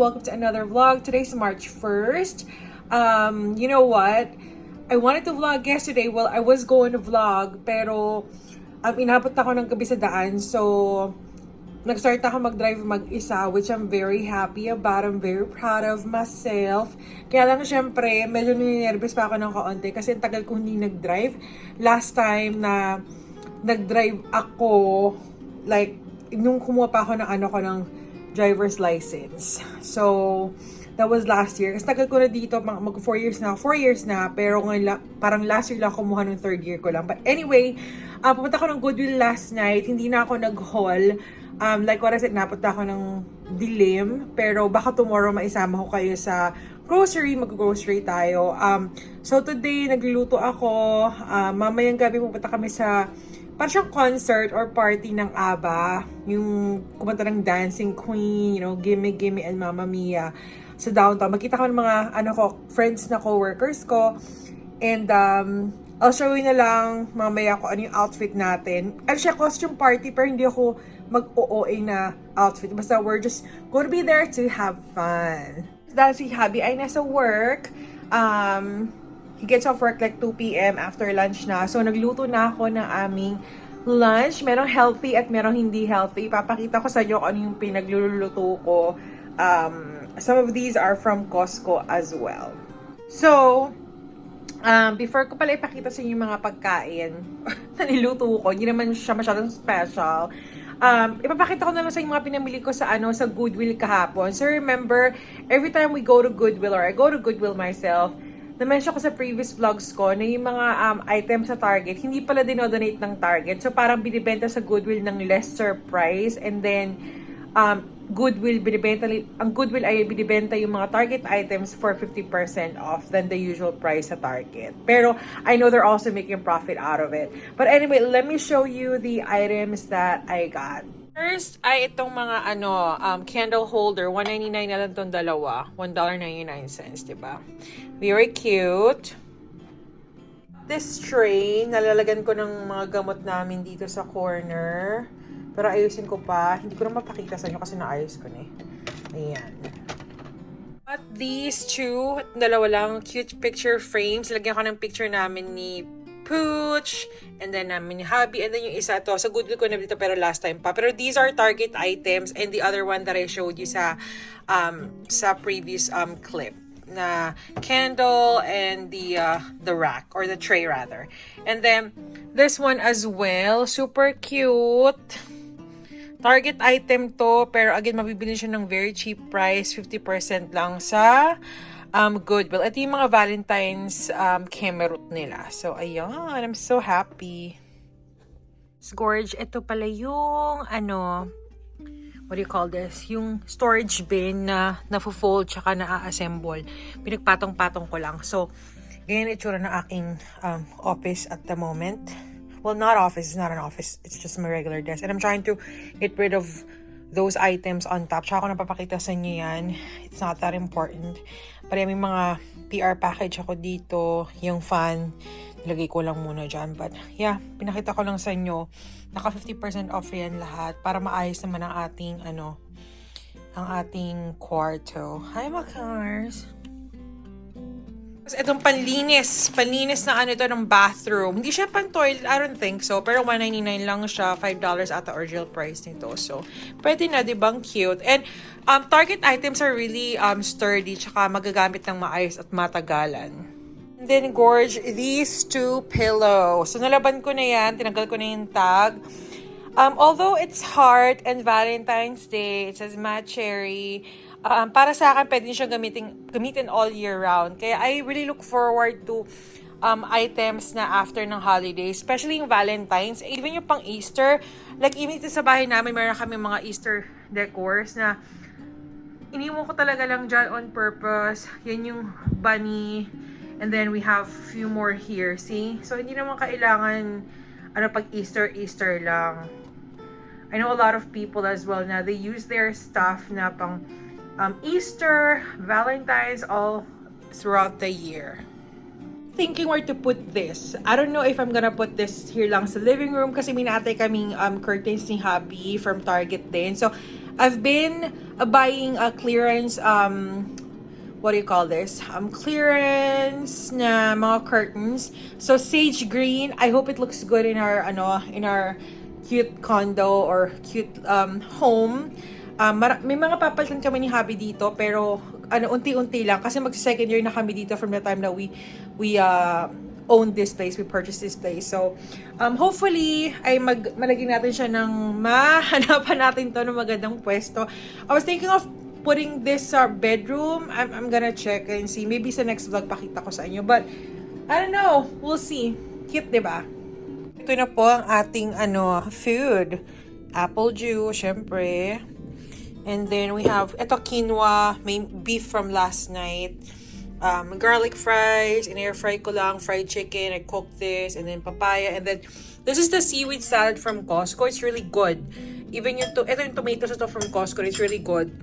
welcome to another vlog. Today's March 1st. You know what? I wanted to vlog yesterday. Well, I was going to vlog, pero inabot ako ng gabi sa daan. So, nag-start ako mag-drive mag-isa, which I'm very happy about. I'm very proud of myself. Kaya lang, syempre, medyo ninervous pa ako ng kaunti kasi tagal ko hindi nag-drive. Last time na nag-drive ako, like, nung kumuha pa ako ng driver's license. So, that was last year. Kasi tagal ko na dito, mag 4 years na. 4 years na, pero ngayon, parang last year lang kumuha ng 3rd year ko lang. But anyway, pumunta ako ng Goodwill last night. Hindi na ako nag-haul. Like what I said, napunta ako ng dilim. Pero baka tomorrow maisama ko kayo sa grocery. Mag-grocery tayo. So today, nagluluto ako. Mamayang gabi pupunta kami sa parang siyang concert or party ng ABBA. Yung kumanta ng Dancing Queen, you know, Gimme Gimme and Mamma Mia sa downtown. Magkita ko ng mga friends na co-workers ko. And I'll show you na lang mamaya kung ano yung outfit natin. Ano siya, costume party, pero hindi ako mag-OOA na outfit. Basta we're just gonna be there to have fun. Dahil si Habi ay nasa work, he gets off work like 2 p.m. after lunch na. So, nagluto na ako ng aming lunch. Merong healthy at merong hindi healthy. Papakita ko sa inyo kung ano yung pinagluluto ko. Some of these are from Costco as well. So, before ko pala ipakita sa inyo yung mga pagkain na niluto ko, hindi naman siya masyadong special. Ipapakita ko na lang sa inyo mga pinamili ko sa Goodwill kahapon. So, remember, every time we go to Goodwill or I go to Goodwill myself, na-mention ko sa previous vlogs ko na yung mga items sa Target, hindi pala dinodonate ng Target. So, parang binibenta sa Goodwill ng lesser price. And then, Goodwill ay binibenta yung mga Target items for 50% off than the usual price sa Target. Pero, I know they're also making profit out of it. But anyway, let me show you the items that I got. First ay itong mga candle holder. $1.99 na lang itong dalawa. $1.99, diba? Very cute. This tray, nalalagyan ko ng mga gamot namin dito sa corner. Pero ayusin ko pa. Hindi ko na mapakita sa inyo kasi naayos ko na eh. Ayan. At these two, dalawa lang, cute picture frames. Lagyan ko ng picture namin ni Pooch, and then namin ni Hubby, and then yung isa to, sa Goodwill ko na dito pero last time pa. Pero these are Target items, and the other one that I showed you sa previous clip na candle and the rack or the tray rather. And then this one as well, super cute. Target item to, pero again mabibili siya ng very cheap price, 50% lang sa Goodwill. Ito yung mga Valentine's Kemerut nila. So, ayan. I'm so happy. Gorge, ito pala yung, what do you call this? Yung storage bin na na-fold tsaka na-assemble. Pinagpatong-patong ko lang. So, ganyan itsura ng aking office at the moment. Well, not office. It's not an office. It's just my regular desk. And I'm trying to get rid of those items on top. Tsaka ako napapakita sa inyo yan. It's not that important. Pero may mga PR package ako dito. Yung fan, nilagay ko lang muna dyan. But yeah, pinakita ko lang sa inyo. Naka 50% off yan lahat. Para maayos naman ang ating, ang ating kwarto. Hi, mga cars! Itong panlinis na ito ng bathroom. Hindi siya pan toilet, I don't think so. Pero $1.99 lang siya, $5 ata original price nito. So, pwede na, diba? Cute. And Target items are really sturdy, tsaka magagamit ng maayos at matagalan. And then, gorge, these two pillows. So, nalaban ko na yan, tinanggal ko na yung tag. Although it's heart and Valentine's Day, it says matte cherry. Para sa akin, pwede siya gamitin all year round. Kaya I really look forward to items na after ng holiday, especially yung Valentine's, even yung pang Easter. Like, even ito sa bahay namin, meron kami mga Easter decors na iniwan ko talaga lang dyan on purpose. Yan yung bunny. And then we have few more here. See? So, hindi naman kailangan pag Easter lang. I know a lot of people as well na they use their stuff na pang Easter, Valentine's, all throughout the year. Thinking where to put this. I don't know if I'm gonna put this here lang sa living room kasi minatay kaming curtains ni Hubby from Target din. So, I've been buying a clearance, what do you call this? Clearance na mga curtains. So sage green. I hope it looks good in our cute condo or cute home. May mga papalitan kami ni Habi dito, pero unti-unti lang kasi mag-second year na kami dito from the time that we own this place, we purchased this place. So hopefully ay malagyan natin siya ng mahanapan natin to ng magandang pwesto. I was thinking of putting this bedroom. I'm gonna check and see. Maybe sa next vlog pakita ko sa inyo. But I don't know. We'll see. Cute, diba? Ito na po ang ating food. Apple juice, syempre. And then we have ito quinoa, may beef from last night. Garlic fries, in-air fry ko lang, fried chicken, I cooked this, and then papaya, and then this is the seaweed salad from Costco. It's really good. Even ito yung tomatoes ito from Costco, it's really good.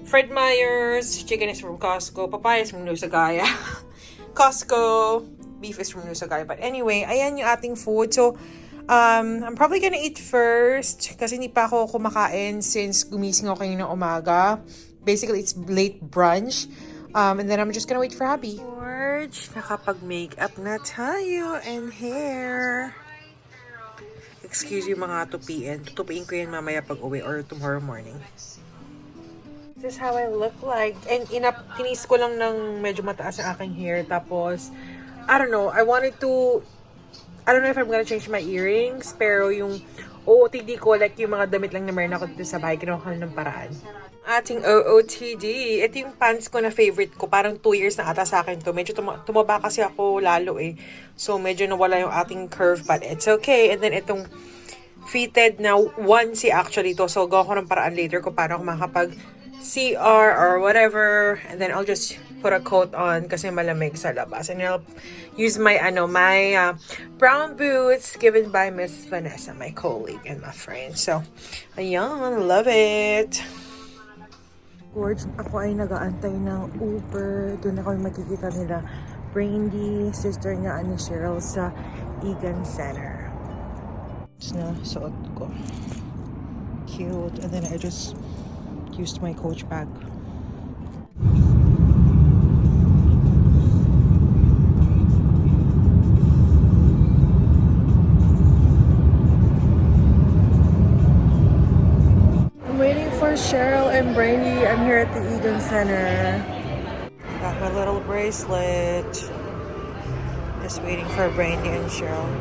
Fred Meyer's chicken is from Costco, papaya is from Nusagaya. Costco, beef is from Nusagaya. But anyway, ayan yung ating food. So, I'm probably gonna eat first kasi hindi pa ako kumakain since gumising ako kanina umaga. Basically, it's late brunch. And then I'm just gonna wait for Habi. George, nakapag-makeup na tayo and hair. Excuse you mga tupiin. Tutupiin ko yan mamaya pag uwi or tomorrow morning. This is how I look like. And tinis ko lang ng medyo mataas ang aking hair. Tapos, I don't know. I don't know if I'm gonna change my earrings. Pero yung OOTD ko, like yung mga damit lang na meron ako dito sa bahay, ginawa ko ng paraan. Ating OOTD. Ito yung pants ko na favorite ko. Parang 2 years na ata sa akin to. Medyo tumaba kasi ako lalo eh. So, medyo nawala yung ating curve. But it's okay. And then itong fitted na onesie actually to. So, gawa ko ng paraan later ko para ako makapag CR or whatever, and then I'll just put a coat on kasi malamig sa labas, and I'll use my brown boots given by Miss Vanessa, my colleague and my friend. So ayan, love it. George, ako ay nag-aantay ng Uber. Doon ako makikita nila Brandy, sister niya ni Cheryl sa Egan Center. It's na suot ko, cute, and then I just used my Coach bag. I'm waiting for Cheryl and Brandy. I'm here at the Egan Center. Got my little bracelet. Just waiting for Brandy and Cheryl.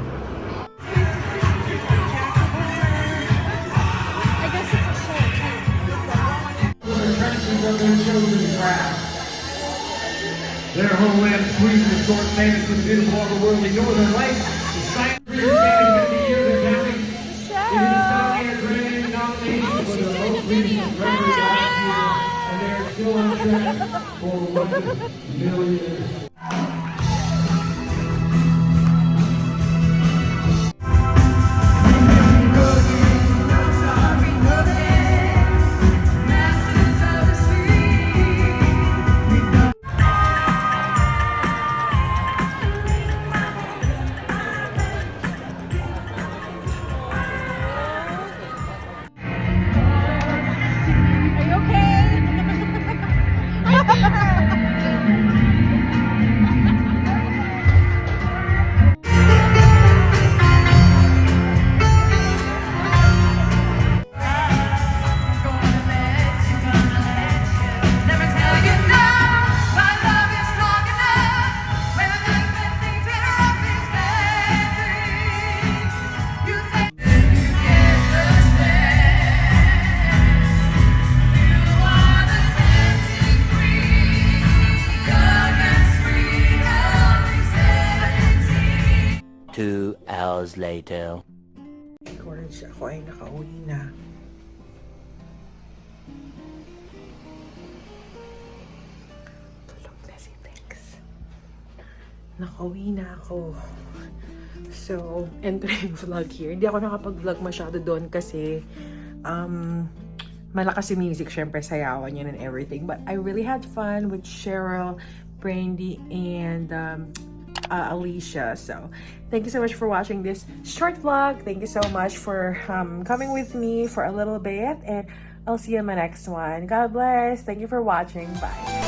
Their homeland Sweden is short famous for the beautiful otherworldly northern lights. The site is 50 years in counting. It is South Air Grammy nomination for the most recent record last year, and they are still on track for 1 million. Hours later. George, ako ay nakauwi na. Tulog na si Tex. Nakauwi na ako. So, entering vlog here. Hindi ako nakapag-vlog masyado doon kasi malakas yung music, syempre sayawan yun and everything. But I really had fun with Cheryl, Brandy, and Alicia. So thank you so much for watching this short vlog. Thank you so much for coming with me for a little bit, and I'll see you in my next one. God bless. Thank you for watching. Bye.